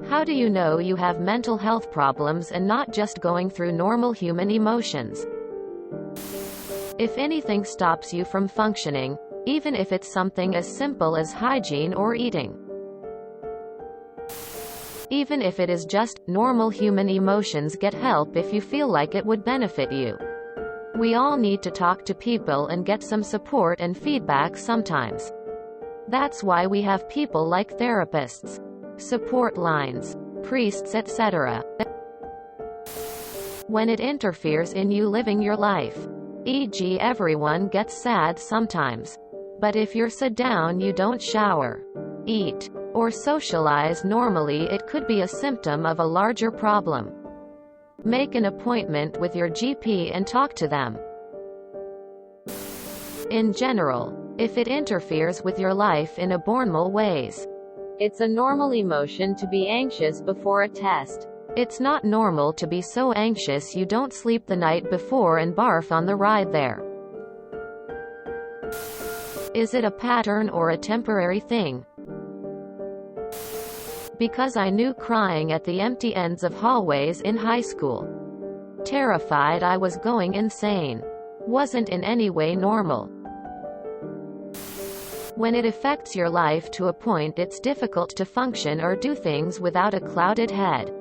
How do you know you have mental health problems and not just going through normal human emotions? If anything stops you from functioning, even if it's something as simple as hygiene or eating, even if it is just normal human emotions, get help if you feel like it would benefit you. We all need to talk to people and get some support and feedback sometimes. That's why we have people like therapists, support lines, priests, etc. When it interferes in you living your life, e.g., everyone gets sad sometimes. But if you're sit down, you don't shower, eat, or socialize normally, it could be a symptom of a larger problem. Make an appointment with your GP and talk to them. In general, if it interferes with your life in abnormal ways, it's a normal emotion to be anxious before a test. It's not normal to be so anxious you don't sleep the night before and barf on the ride there. Is it a pattern or a temporary thing? Because I knew crying at the empty ends of hallways in high school, terrified I was going insane, wasn't in any way normal. When it affects your life to a point it's difficult to function or do things without a clouded head.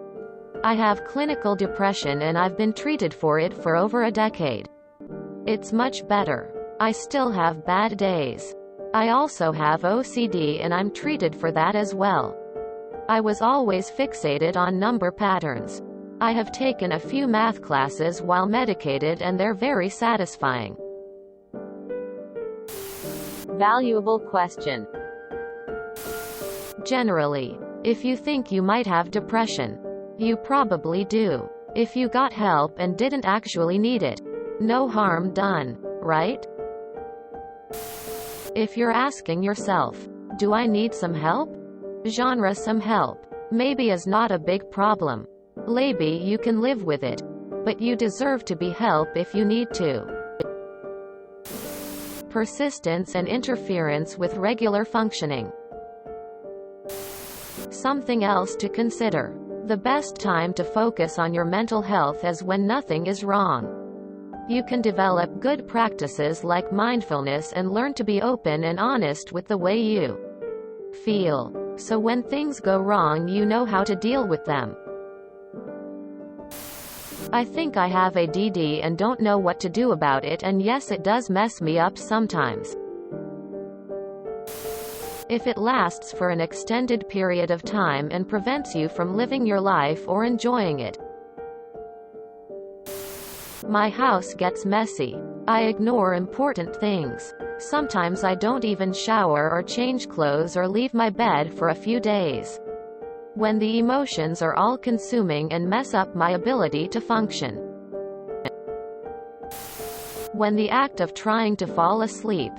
I have clinical depression and I've been treated for it for over a decade. It's much better. I still have bad days. I also have OCD and I'm treated for that as well. I was always fixated on number patterns. I have taken a few math classes while medicated and they're very satisfying. Valuable question. Generally, if you think you might have depression, you probably do. If you got help and didn't actually need it, no harm done, right? If you're asking yourself, do I need some help? Genre some help maybe is not a big problem. Maybe you can live with it. But you deserve to be helped if you need to. Persistence and interference with regular functioning. Something else to consider. The best time to focus on your mental health is when nothing is wrong. You can develop good practices like mindfulness and learn to be open and honest with the way you feel. So when things go wrong, you know how to deal with them. I think I have ADD and don't know what to do about it, and yes, it does mess me up sometimes. If it lasts for an extended period of time and prevents you from living your life or enjoying it. My house gets messy. I ignore important things. Sometimes I don't even shower or change clothes or leave my bed for a few days. When the emotions are all-consuming and mess up my ability to function. When the act of trying to fall asleep,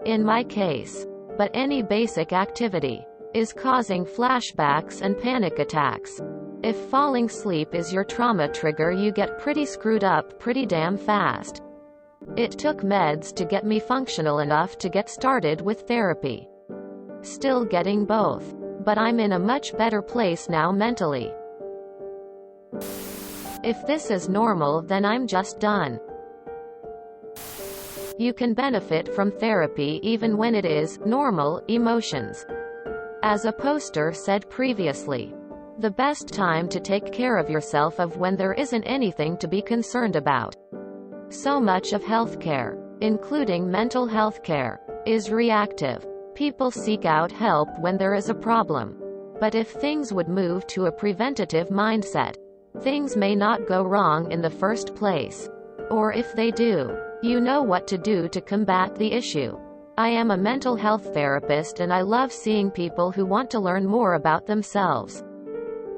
in my case, but any basic activity, is causing flashbacks and panic attacks. If falling asleep is your trauma trigger, you get pretty screwed up pretty damn fast. It took meds to get me functional enough to get started with therapy. Still getting both. But I'm in a much better place now mentally. If this is normal, then I'm just done. You can benefit from therapy even when it is normal emotions. As a poster said previously, the best time to take care of yourself is when there isn't anything to be concerned about. So much of healthcare, including mental health care, is reactive. People seek out help when there is a problem. But if things would move to a preventative mindset, things may not go wrong in the first place. Or if they do, you know what to do to combat the issue. I am a mental health therapist and I love seeing people who want to learn more about themselves.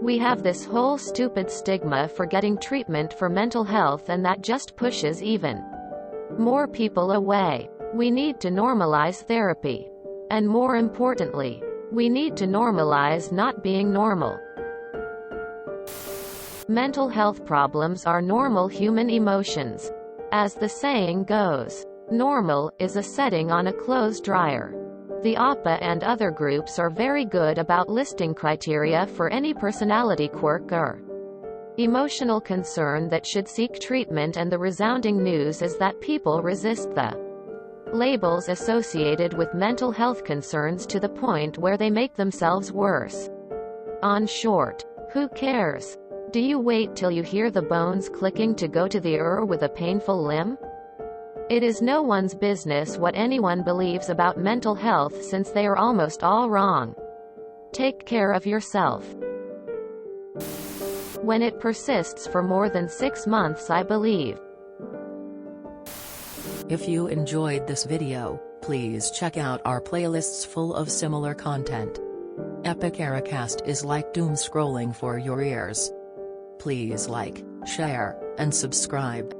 We have this whole stupid stigma for getting treatment for mental health, and that just pushes even more people away. We need to normalize therapy. And more importantly, we need to normalize not being normal. Mental health problems are normal human emotions. As the saying goes, normal is a setting on a clothes dryer. The APA and other groups are very good about listing criteria for any personality quirk or emotional concern that should seek treatment, and the resounding news is that people resist the labels associated with mental health concerns to the point where they make themselves worse. On short, who cares? Do you wait till you hear the bones clicking to go to the ER with a painful limb? It is no one's business what anyone believes about mental health, since they are almost all wrong. Take care of yourself. When it persists for more than 6 months, I believe. If you enjoyed this video, please check out our playlists full of similar content. Epic Eracast is like doom scrolling for your ears. Please like, share, and subscribe.